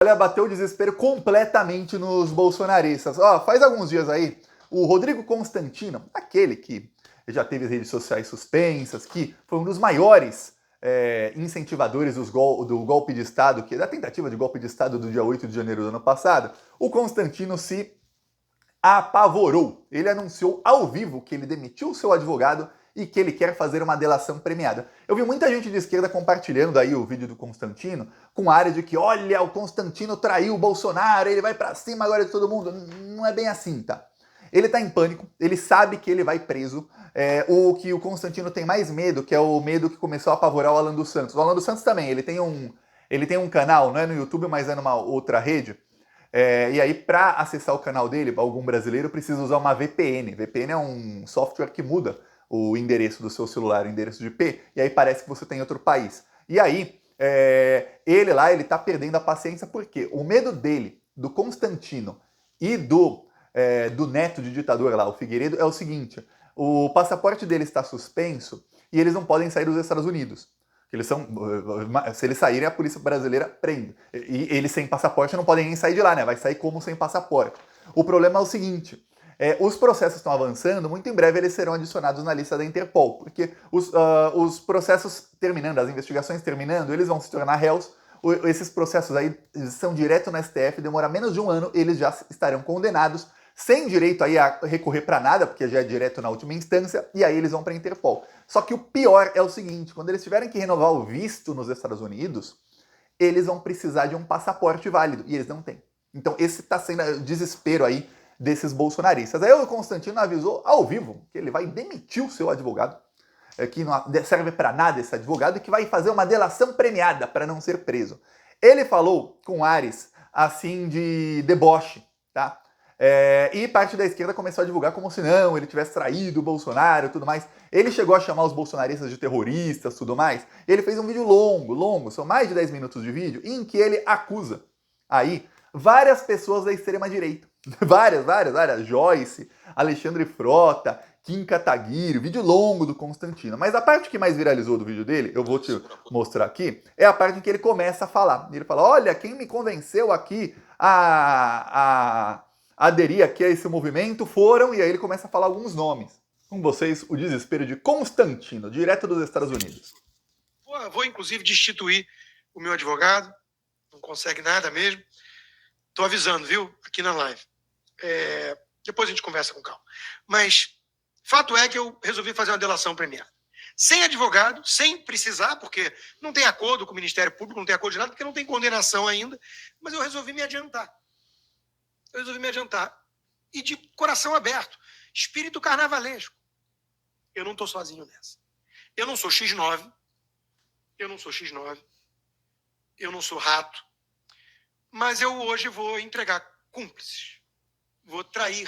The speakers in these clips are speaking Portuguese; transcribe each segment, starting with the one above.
Olha, bateu o desespero completamente nos bolsonaristas. Ó, faz alguns dias aí, o Rodrigo Constantino, aquele que já teve as redes sociais suspensas, que foi um dos maiores incentivadores do golpe de Estado, da tentativa de golpe de Estado do dia 8 de janeiro do ano passado, o Constantino se apavorou. Ele anunciou ao vivo que ele demitiu o seu advogado e que ele quer fazer uma delação premiada. Eu vi muita gente de esquerda compartilhando aí o vídeo do Constantino com a área de que, olha, o Constantino traiu o Bolsonaro, ele vai pra cima agora de todo mundo. Não é bem assim, tá? Ele tá em pânico, ele sabe que ele vai preso. O que o Constantino tem mais medo, que é o medo que começou a apavorar o Alan dos Santos. O Alan dos Santos também, ele tem um canal, não é no YouTube, mas é numa outra rede. E aí, para acessar o canal dele, algum brasileiro precisa usar uma VPN. VPN é um software que muda o endereço do seu celular, o endereço de IP, e aí parece que você tem outro país. E aí, ele tá perdendo a paciência, porque o medo dele, do Constantino e do neto de ditador lá, o Figueiredo, é o seguinte: o passaporte dele está suspenso e eles não podem sair dos Estados Unidos. Se eles saírem, a polícia brasileira prende. E eles sem passaporte não podem nem sair de lá, né? Vai sair como sem passaporte. O problema é o seguinte: os processos estão avançando, muito em breve eles serão adicionados na lista da Interpol, porque os processos terminando, as investigações terminando, eles vão se tornar réus. Esses processos aí são direto no STF, demora menos de um ano, eles já estarão condenados, sem direito aí a recorrer para nada, porque já é direto na última instância, e aí eles vão para a Interpol. Só que o pior é o seguinte: quando eles tiverem que renovar o visto nos Estados Unidos, eles vão precisar de um passaporte válido, e eles não têm. Então esse está sendo o desespero aí desses bolsonaristas. Aí o Constantino avisou ao vivo que ele vai demitir o seu advogado, que não serve para nada esse advogado, e que vai fazer uma delação premiada para não ser preso. Ele falou com ares assim de deboche, tá? E parte da esquerda começou a divulgar como se não, ele tivesse traído o Bolsonaro e tudo mais. Ele chegou a chamar os bolsonaristas de terroristas e tudo mais. Ele fez um vídeo longo, são mais de 10 minutos de vídeo, em que ele acusa aí várias pessoas da extrema-direita. Várias. Joyce, Alexandre Frota, Kim Kataguiri, vídeo longo do Constantino. Mas a parte que mais viralizou do vídeo dele, eu vou te mostrar aqui, é a parte em que ele começa a falar. Ele fala: olha, quem me convenceu aqui a aderir aqui a esse movimento foram... E aí ele começa a falar alguns nomes. Com vocês, o desespero de Constantino, direto dos Estados Unidos. Vou inclusive destituir o meu advogado, não consegue nada mesmo. Tô avisando, viu? Aqui na live. Depois a gente conversa com calma. Mas fato é que eu resolvi fazer uma delação premiada. Sem advogado, sem precisar, porque não tem acordo com o Ministério Público, não tem acordo de nada, porque não tem condenação ainda. Mas eu resolvi me adiantar. E de coração aberto. Espírito carnavalesco. Eu não estou sozinho nessa. Eu não sou X9. Eu não sou rato. Mas eu hoje vou entregar cúmplices. Vou trair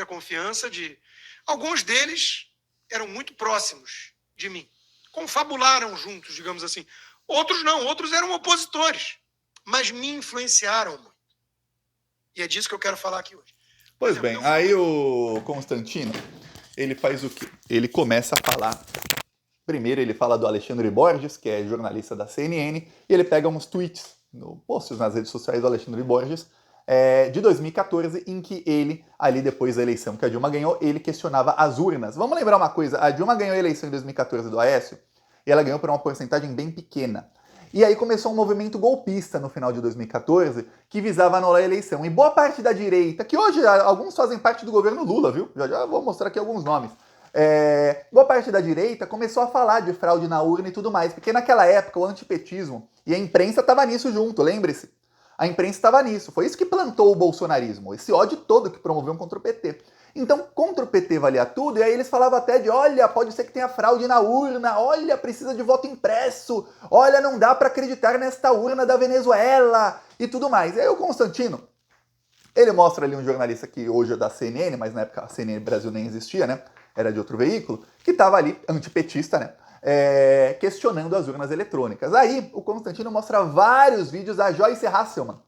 a confiança de... Alguns deles eram muito próximos de mim. Confabularam juntos, digamos assim. Outros não, outros eram opositores. Mas me influenciaram muito. E é disso que eu quero falar aqui hoje. Pois bem, aí o Constantino, ele faz o quê? Ele começa a falar. Primeiro ele fala do Alexandre Borges, que é jornalista da CNN, e ele pega uns tweets, posts nas redes sociais do Alexandre Borges, de 2014, em que ele, ali depois da eleição que a Dilma ganhou, ele questionava as urnas. Vamos lembrar uma coisa: a Dilma ganhou a eleição em 2014 do Aécio, e ela ganhou por uma porcentagem bem pequena. E aí começou um movimento golpista no final de 2014, que visava anular a eleição. E boa parte da direita, que hoje alguns fazem parte do governo Lula, viu? Já vou mostrar aqui alguns nomes. Boa parte da direita começou a falar de fraude na urna e tudo mais, porque naquela época o antipetismo e a imprensa estava nisso junto, lembre-se. A imprensa estava nisso, foi isso que plantou o bolsonarismo, esse ódio todo que promoveu contra o PT. Então, contra o PT valia tudo, e aí eles falavam até de: olha, pode ser que tenha fraude na urna, olha, precisa de voto impresso, olha, não dá para acreditar nesta urna da Venezuela, e tudo mais. E aí o Constantino, ele mostra ali um jornalista que hoje é da CNN, mas na época a CNN Brasil nem existia, né? Era de outro veículo, que estava ali, antipetista, né? Questionando as urnas eletrônicas. Aí o Constantino mostra vários vídeos da Joyce Hasselman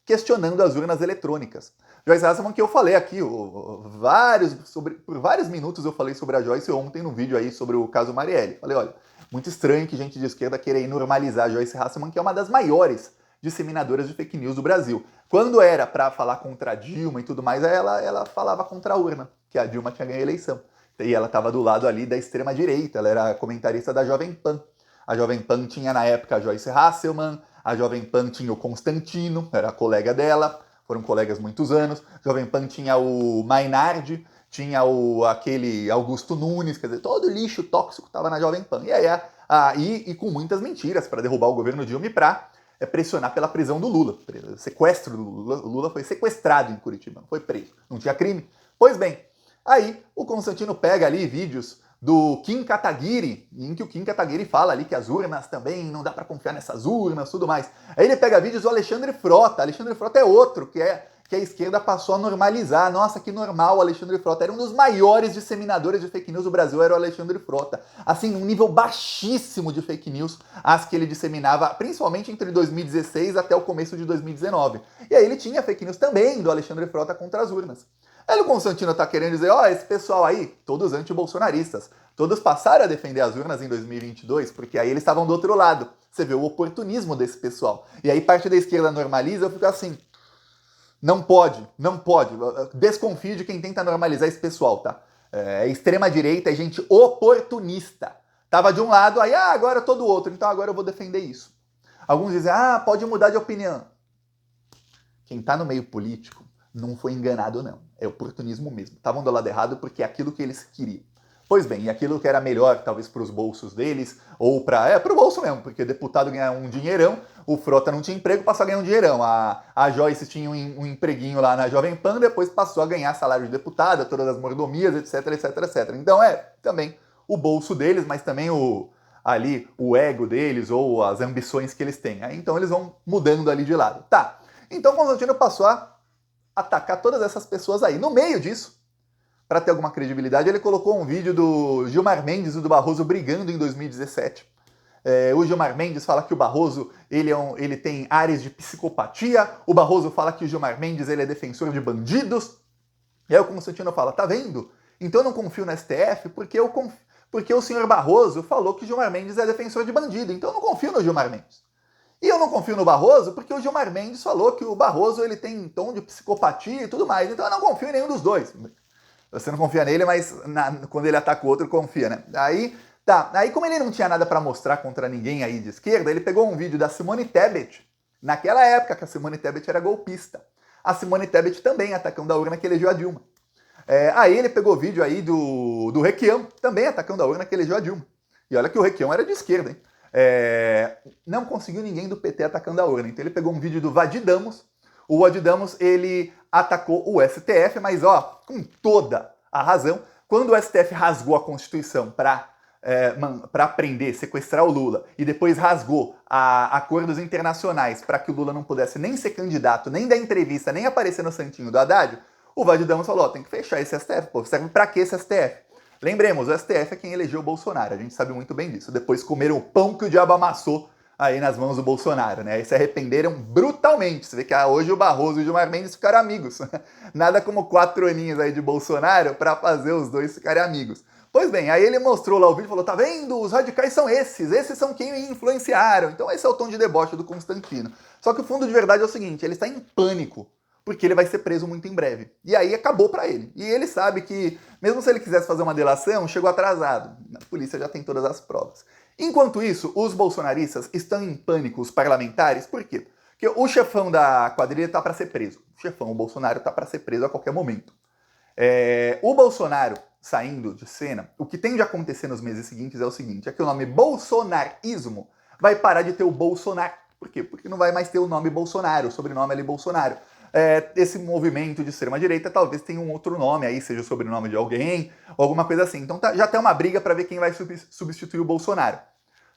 questionando as urnas eletrônicas. Joyce Hasselman, que eu falei aqui, por vários minutos eu falei sobre a Joyce ontem no vídeo aí sobre o caso Marielle. Falei: olha, muito estranho que gente de esquerda queira normalizar a Joyce Hasselman, que é uma das maiores disseminadoras de fake news do Brasil. Quando era para falar contra a Dilma e tudo mais, ela falava contra a urna, que a Dilma tinha ganho a eleição. E ela estava do lado ali da extrema-direita, ela era comentarista da Jovem Pan. A Jovem Pan tinha na época a Joyce Hasselman, a Jovem Pan tinha o Constantino, era colega dela, foram colegas muitos anos. A Jovem Pan tinha o Mainardi, tinha aquele Augusto Nunes, quer dizer, todo lixo tóxico estava na Jovem Pan. E aí, com muitas mentiras para derrubar o governo Dilma e para pressionar pela prisão do Lula. Sequestro do Lula. O Lula foi sequestrado em Curitiba, não foi preso. Não tinha crime. Pois bem, aí o Constantino pega ali vídeos do Kim Kataguiri, em que o Kim Kataguiri fala ali que as urnas também, não dá para confiar nessas urnas, tudo mais. Aí ele pega vídeos do Alexandre Frota. Alexandre Frota é outro, que a esquerda passou a normalizar. Nossa, que normal, o Alexandre Frota. Era um dos maiores disseminadores de fake news do Brasil, era o Alexandre Frota. Assim, um nível baixíssimo de fake news, as que ele disseminava, principalmente entre 2016 até o começo de 2019. E aí ele tinha fake news também do Alexandre Frota contra as urnas. Aí o Constantino tá querendo dizer, esse pessoal aí, todos anti-bolsonaristas, todos passaram a defender as urnas em 2022, porque aí eles estavam do outro lado. Você vê o oportunismo desse pessoal. E aí parte da esquerda normaliza, eu fico assim, não pode. Desconfio de quem tenta normalizar esse pessoal, tá? É extrema-direita, é gente oportunista. Tava de um lado, aí, agora eu tô do outro, então agora eu vou defender isso. Alguns dizem, pode mudar de opinião. Quem tá no meio político não foi enganado, não. É oportunismo mesmo. Estavam do lado errado porque é aquilo que eles queriam. Pois bem, e aquilo que era melhor, talvez para os bolsos deles, ou para o bolso mesmo, porque deputado ganha um dinheirão, o Frota não tinha emprego, passou a ganhar um dinheirão. A Joyce tinha um empreguinho lá na Jovem Pan, depois passou a ganhar salário de deputada, todas as mordomias, etc. Então também o bolso deles, mas também o ego deles, ou as ambições que eles têm. Aí, então eles vão mudando ali de lado. Tá, então Constantino passou a atacar todas essas pessoas aí. No meio disso, para ter alguma credibilidade, ele colocou um vídeo do Gilmar Mendes e do Barroso brigando em 2017. O Gilmar Mendes fala que o Barroso ele tem áreas de psicopatia, o Barroso fala que o Gilmar Mendes ele é defensor de bandidos. E aí o Constantino fala, tá vendo? Então eu não confio no STF porque o senhor Barroso falou que o Gilmar Mendes é defensor de bandido, então eu não confio no Gilmar Mendes. E eu não confio no Barroso porque o Gilmar Mendes falou que o Barroso ele tem tom de psicopatia e tudo mais, então eu não confio em nenhum dos dois. Você não confia nele, mas quando ele ataca o outro, confia, né? Aí como ele não tinha nada para mostrar contra ninguém aí de esquerda, ele pegou um vídeo da Simone Tebet, naquela época que a Simone Tebet era golpista. A Simone Tebet também atacando a urna que elegeu a Dilma. Aí ele pegou vídeo aí do Requião, também atacando a urna que elegeu a Dilma. E olha que o Requião era de esquerda, hein? Não conseguiu ninguém do PT atacando a urna. Então ele pegou um vídeo do Vadidamos. O Vadidamos, ele atacou o STF, mas com toda a razão. Quando o STF rasgou a Constituição para prender, sequestrar o Lula, e depois rasgou acordos internacionais para que o Lula não pudesse nem ser candidato, nem dar entrevista, nem aparecer no santinho do Haddad, o Vadidamos falou, tem que fechar esse STF, pô, serve para que esse STF? Lembremos, o STF é quem elegeu o Bolsonaro, a gente sabe muito bem disso. Depois comeram o pão que o diabo amassou aí nas mãos do Bolsonaro, né? E se arrependeram brutalmente. Você vê que hoje o Barroso e o Gilmar Mendes ficaram amigos. Nada como 4 aninhos aí de Bolsonaro para fazer os dois ficarem amigos. Pois bem, aí ele mostrou lá o vídeo e falou, tá vendo? Os radicais são esses são quem me influenciaram. Então esse é o tom de deboche do Constantino. Só que o fundo de verdade é o seguinte, ele está em pânico, porque ele vai ser preso muito em breve. E aí acabou pra ele. E ele sabe que, mesmo se ele quisesse fazer uma delação, chegou atrasado. A polícia já tem todas as provas. Enquanto isso, os bolsonaristas estão em pânico, os parlamentares, por quê? Porque o chefão da quadrilha tá para ser preso. O Bolsonaro tá para ser preso a qualquer momento. O Bolsonaro saindo de cena, o que tende a acontecer nos meses seguintes é o seguinte, é que o nome bolsonarismo vai parar de ter o Bolsonaro. Por quê? Porque não vai mais ter o nome Bolsonaro, o sobrenome ali Bolsonaro. Esse movimento de extrema-direita talvez tenha um outro nome aí, seja o sobrenome de alguém, ou alguma coisa assim. Então já tem uma briga para ver quem vai substituir o Bolsonaro.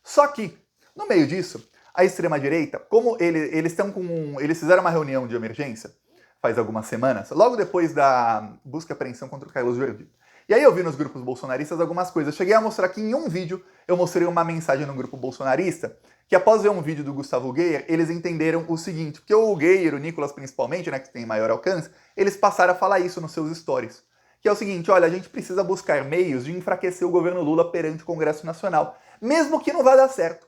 Só que, no meio disso, a extrema-direita, como eles fizeram uma reunião de emergência faz algumas semanas, logo depois da busca e apreensão contra o Carlos Jordi. E aí eu vi nos grupos bolsonaristas algumas coisas. Cheguei a mostrar aqui em um vídeo, eu mostrei uma mensagem no grupo bolsonarista, que após ver um vídeo do Gustavo Geyer, eles entenderam o seguinte, porque o Geyer, o Nicolas principalmente, né, que tem maior alcance, eles passaram a falar isso nos seus stories. Que é o seguinte, olha, a gente precisa buscar meios de enfraquecer o governo Lula perante o Congresso Nacional, mesmo que não vá dar certo.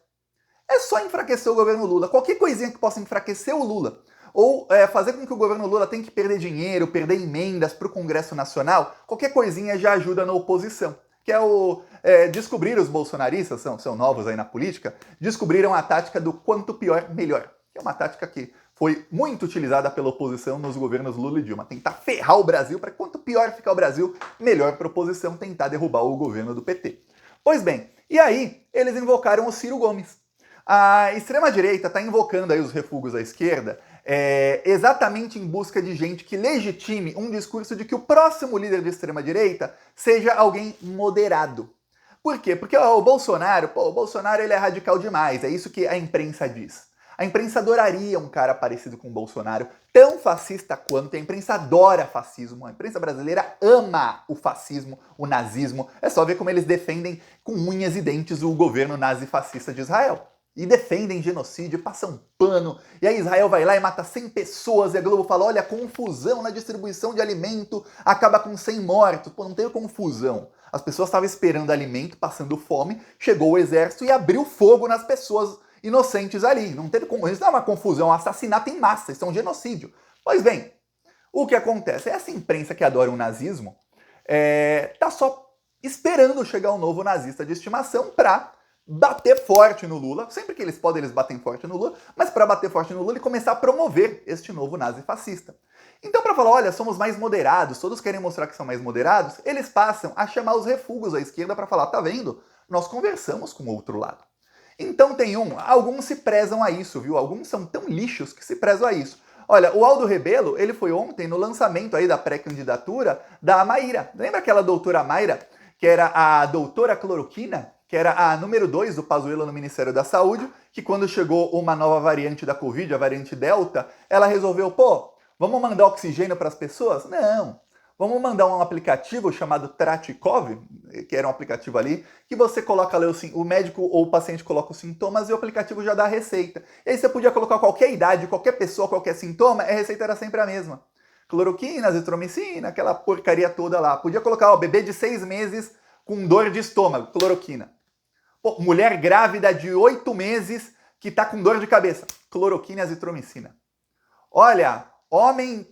é só enfraquecer o governo Lula. Qualquer coisinha que possa enfraquecer o Lula, ou fazer com que o governo Lula tenha que perder dinheiro, perder emendas para o Congresso Nacional, qualquer coisinha já ajuda na oposição. Que é o descobrir os bolsonaristas, são novos aí na política, descobriram a tática do quanto pior, melhor. Que é uma tática que foi muito utilizada pela oposição nos governos Lula e Dilma. Tentar ferrar o Brasil para quanto pior ficar o Brasil, melhor para a oposição tentar derrubar o governo do PT. Pois bem, e aí eles invocaram o Ciro Gomes. A extrema-direita está invocando aí os refugos à esquerda exatamente em busca de gente que legitime um discurso de que o próximo líder de extrema-direita seja alguém moderado. Por quê? Porque o Bolsonaro ele é radical demais, é isso que a imprensa diz. A imprensa adoraria um cara parecido com o Bolsonaro, tão fascista quanto, a imprensa adora fascismo, a imprensa brasileira ama o fascismo, o nazismo, é só ver como eles defendem com unhas e dentes o governo nazi-fascista de Israel. E defendem genocídio, passam pano, e aí Israel vai lá e mata 100 pessoas, e a Globo fala, olha, confusão na distribuição de alimento acaba com 100 mortos. Pô, não teve confusão. As pessoas estavam esperando alimento, passando fome, chegou o exército e abriu fogo nas pessoas inocentes ali. Não teve como. Isso não é uma confusão, é um assassinato em massa, isso é um genocídio. Pois bem, o que acontece? Essa imprensa que adora o nazismo tá só esperando chegar um novo nazista de estimação para bater forte no Lula. Sempre que eles podem, eles batem forte no Lula, mas para bater forte no Lula e começar a promover este novo nazi-fascista. Então, para falar, olha, somos mais moderados, todos querem mostrar que são mais moderados, eles passam a chamar os refugos à esquerda para falar, tá vendo? Nós conversamos com o outro lado. Então alguns se prezam a isso, viu? Alguns são tão lixos que se prezam a isso. Olha, o Aldo Rebelo, ele foi ontem no lançamento aí da pré-candidatura da Mayra. Lembra aquela doutora Mayra, que era a doutora cloroquina, que era a número 2 do Pazuello no Ministério da Saúde, que quando chegou uma nova variante da Covid, a variante Delta, ela resolveu, vamos mandar oxigênio para as pessoas? Não. Vamos mandar um aplicativo chamado Tratikov, que era um aplicativo ali, que você coloca ali, o médico ou o paciente coloca os sintomas e o aplicativo já dá a receita. E aí você podia colocar qualquer idade, qualquer pessoa, qualquer sintoma, a receita era sempre a mesma. Cloroquina, azitromicina, aquela porcaria toda lá. Podia colocar, bebê de 6 meses com dor de estômago, cloroquina. Mulher grávida de 8 meses que tá com dor de cabeça, cloroquina e azitromicina. Olha, homem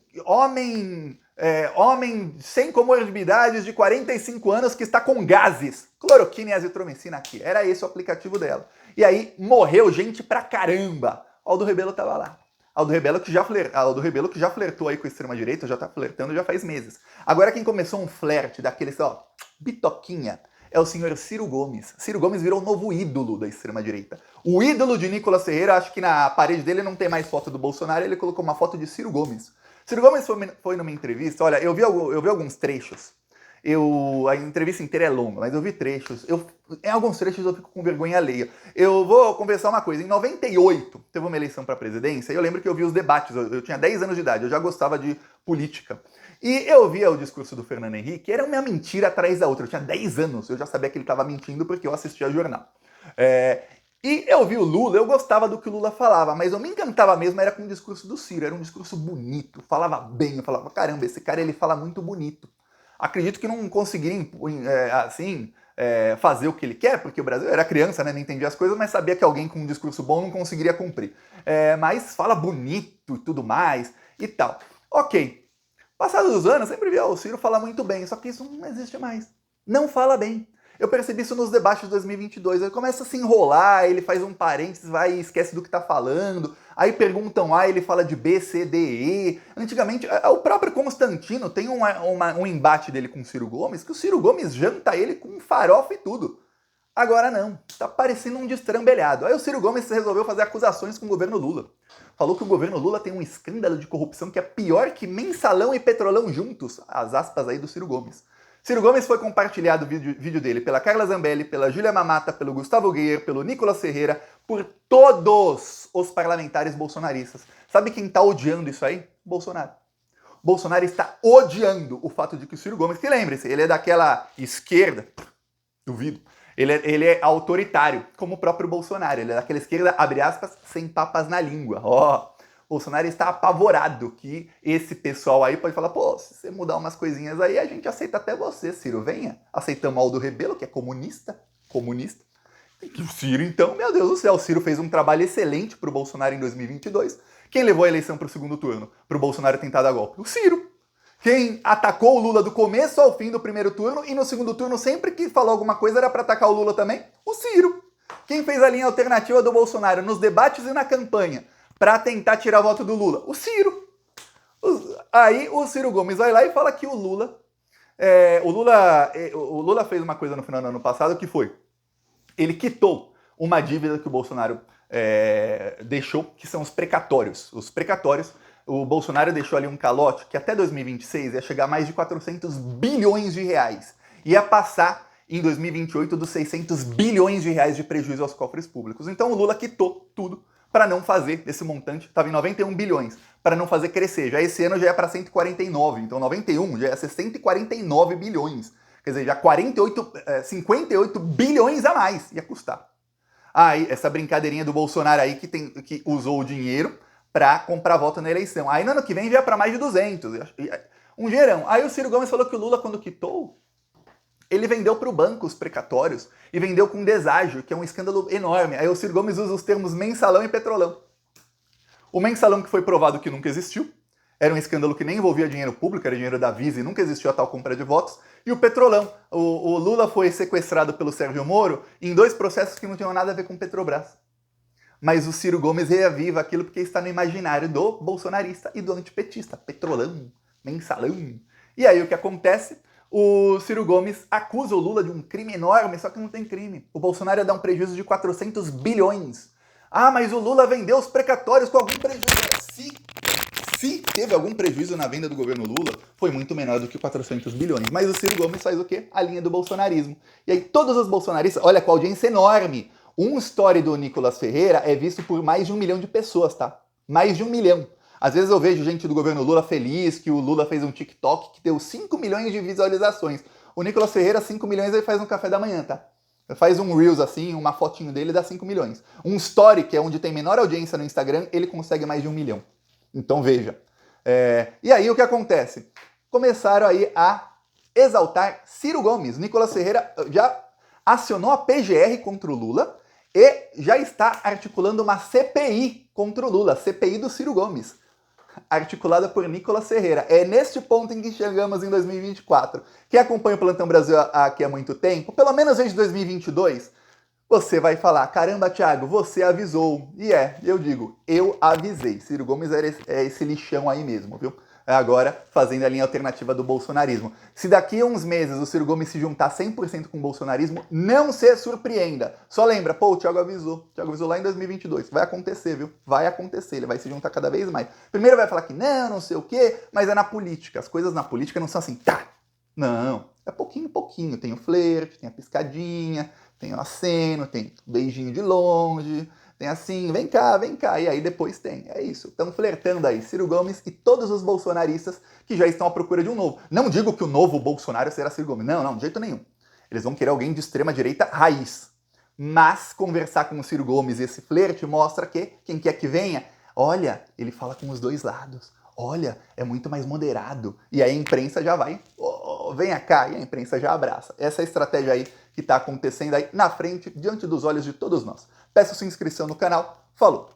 sem comorbidades de 45 anos que está com gases, cloroquina e azitromicina aqui. Era esse o aplicativo dela. E aí morreu gente pra caramba. Aldo Rebelo tava lá. Aldo Rebelo que já flertou aí com a extrema-direita, já tá flertando já faz meses. Agora quem começou um flerte daqueles, bitoquinha, é o senhor Ciro Gomes. Ciro Gomes virou o novo ídolo da extrema-direita. O ídolo de Nicolas Ferreira, acho que na parede dele não tem mais foto do Bolsonaro, ele colocou uma foto de Ciro Gomes. Ciro Gomes foi numa entrevista, olha, eu vi alguns trechos. A entrevista inteira é longa, mas eu vi trechos. Em alguns trechos eu fico com vergonha alheia. Eu vou conversar uma coisa. Em 98, teve uma eleição para a presidência, e eu lembro que eu vi os debates. Eu tinha 10 anos de idade, eu já gostava de política. E eu via o discurso do Fernando Henrique, era uma mentira atrás da outra. Eu tinha 10 anos, eu já sabia que ele estava mentindo porque eu assistia jornal. E eu vi o Lula, eu gostava do que o Lula falava, mas eu me encantava mesmo, era com o discurso do Ciro, era um discurso bonito, falava bem, eu falava, caramba, esse cara ele fala muito bonito. Acredito que não conseguiria, fazer o que ele quer, porque o Brasil era criança, né, não entendia as coisas, mas sabia que alguém com um discurso bom não conseguiria cumprir. Mas fala bonito e tudo mais e tal. Ok. Passados os anos, sempre via o Ciro falar muito bem, só que isso não existe mais. Não fala bem. Eu percebi isso nos debates de 2022. Ele começa a se enrolar, ele faz um parênteses, vai e esquece do que tá falando. Aí perguntam A, ele fala de B, C, D, E. Antigamente, o próprio Constantino tem um embate dele com o Ciro Gomes, que o Ciro Gomes janta ele com farofa e tudo. Agora não, tá parecendo um destrambelhado. Aí o Ciro Gomes resolveu fazer acusações com o governo Lula. Falou que o governo Lula tem um escândalo de corrupção que é pior que Mensalão e Petrolão juntos. As aspas aí do Ciro Gomes. Ciro Gomes foi compartilhado o vídeo dele pela Carla Zambelli, pela Júlia Mamata, pelo Gustavo Guerreiro, pelo Nicolas Ferreira, por todos os parlamentares bolsonaristas. Sabe quem tá odiando isso aí? Bolsonaro. Bolsonaro está odiando o fato de que o Ciro Gomes, que lembre-se, ele é daquela esquerda, duvido, ele é autoritário, como o próprio Bolsonaro, ele é daquela esquerda, abre aspas, sem papas na língua. Bolsonaro está apavorado que esse pessoal aí pode falar, se você mudar umas coisinhas aí, a gente aceita até você, Ciro, venha. Aceitamos Aldo Rebelo, que é comunista. O Ciro, então, meu Deus do céu, o Ciro fez um trabalho excelente pro Bolsonaro em 2022. Quem levou a eleição pro segundo turno? Pro Bolsonaro tentar dar golpe? O Ciro. Quem atacou o Lula do começo ao fim do primeiro turno e no segundo turno, sempre que falou alguma coisa, era para atacar o Lula também? O Ciro. Quem fez a linha alternativa do Bolsonaro nos debates e na campanha para tentar tirar o voto do Lula? O Ciro. Aí o Ciro Gomes vai lá e fala que o Lula fez uma coisa no final do ano passado que foi, ele quitou uma dívida que o Bolsonaro deixou, que são os precatórios. Os precatórios, o Bolsonaro deixou ali um calote que até 2026 ia chegar a mais de 400 bilhões de reais. Ia passar em 2028 dos 600 bilhões de reais de prejuízo aos cofres públicos. Então o Lula quitou tudo para não fazer esse montante, estava em 91 bilhões, para não fazer crescer. Já esse ano já é para 149, então 91 já ia ser 149 bilhões. Quer dizer, já 58 bilhões a mais ia custar. Aí, essa brincadeirinha do Bolsonaro aí que usou o dinheiro para comprar voto na eleição. Aí no ano que vem já é para mais de 200. Um gerão. Aí o Ciro Gomes falou que o Lula, quando quitou, ele vendeu para o banco os precatórios e vendeu com deságio, que é um escândalo enorme. Aí o Ciro Gomes usa os termos mensalão e petrolão. O mensalão, que foi provado que nunca existiu, era um escândalo que nem envolvia dinheiro público, era dinheiro da Visa e nunca existiu a tal compra de votos. E o petrolão. O Lula foi sequestrado pelo Sérgio Moro em 2 processos que não tinham nada a ver com Petrobras. Mas o Ciro Gomes reaviva aquilo porque está no imaginário do bolsonarista e do antipetista. Petrolão, mensalão. E aí o que acontece? O Ciro Gomes acusa o Lula de um crime enorme, só que não tem crime. O Bolsonaro ia dar um prejuízo de 400 bilhões. Ah, mas o Lula vendeu os precatórios com algum prejuízo. Se teve algum prejuízo na venda do governo Lula, foi muito menor do que 400 bilhões. Mas o Ciro Gomes faz o quê? A linha do bolsonarismo. E aí todos os bolsonaristas, olha, com a audiência enorme. Um story do Nicolas Ferreira é visto por mais de 1 milhão de pessoas, tá? Mais de 1 milhão. Às vezes eu vejo gente do governo Lula feliz que o Lula fez um TikTok que deu 5 milhões de visualizações. O Nicolas Ferreira, 5 milhões, ele faz no café da manhã, tá? Faz um Reels assim, uma fotinho dele, dá 5 milhões. Um Story, que é onde tem menor audiência no Instagram, ele consegue mais de 1 milhão. Então veja. E aí o que acontece? Começaram aí a exaltar Ciro Gomes. Nicolas Ferreira já acionou a PGR contra o Lula e já está articulando uma CPI contra o Lula, CPI do Ciro Gomes, articulada por Nicolas Ferreira. É neste ponto em que chegamos em 2024. Quem acompanha o Plantão Brasil aqui há muito tempo, pelo menos desde 2022, você vai falar, caramba, Thiago, você avisou. E eu digo, eu avisei. Ciro Gomes é esse lixão aí mesmo, viu? Agora fazendo a linha alternativa do bolsonarismo. Se daqui a uns meses o Ciro Gomes se juntar 100% com o bolsonarismo, não se surpreenda. Só lembra, pô, o Thiago avisou. O Thiago avisou lá em 2022. Vai acontecer, viu? Vai acontecer. Ele vai se juntar cada vez mais. Primeiro vai falar que não sei o quê, mas é na política. As coisas na política não são assim, tá. Não. É pouquinho, pouquinho. Tem o flerte, tem a piscadinha, tem o aceno, tem o beijinho de longe, tem assim, vem cá, e aí depois tem. É isso. Estão flertando aí Ciro Gomes e todos os bolsonaristas que já estão à procura de um novo. Não digo que o novo Bolsonaro será Ciro Gomes. Não, de jeito nenhum. Eles vão querer alguém de extrema direita raiz. Mas conversar com o Ciro Gomes e esse flerte mostra que quem quer que venha, olha, ele fala com os dois lados. Olha, é muito mais moderado. E aí a imprensa já vai, venha cá, e a imprensa já abraça. Essa é a estratégia aí que está acontecendo aí na frente, diante dos olhos de todos nós. Peço sua inscrição no canal. Falou!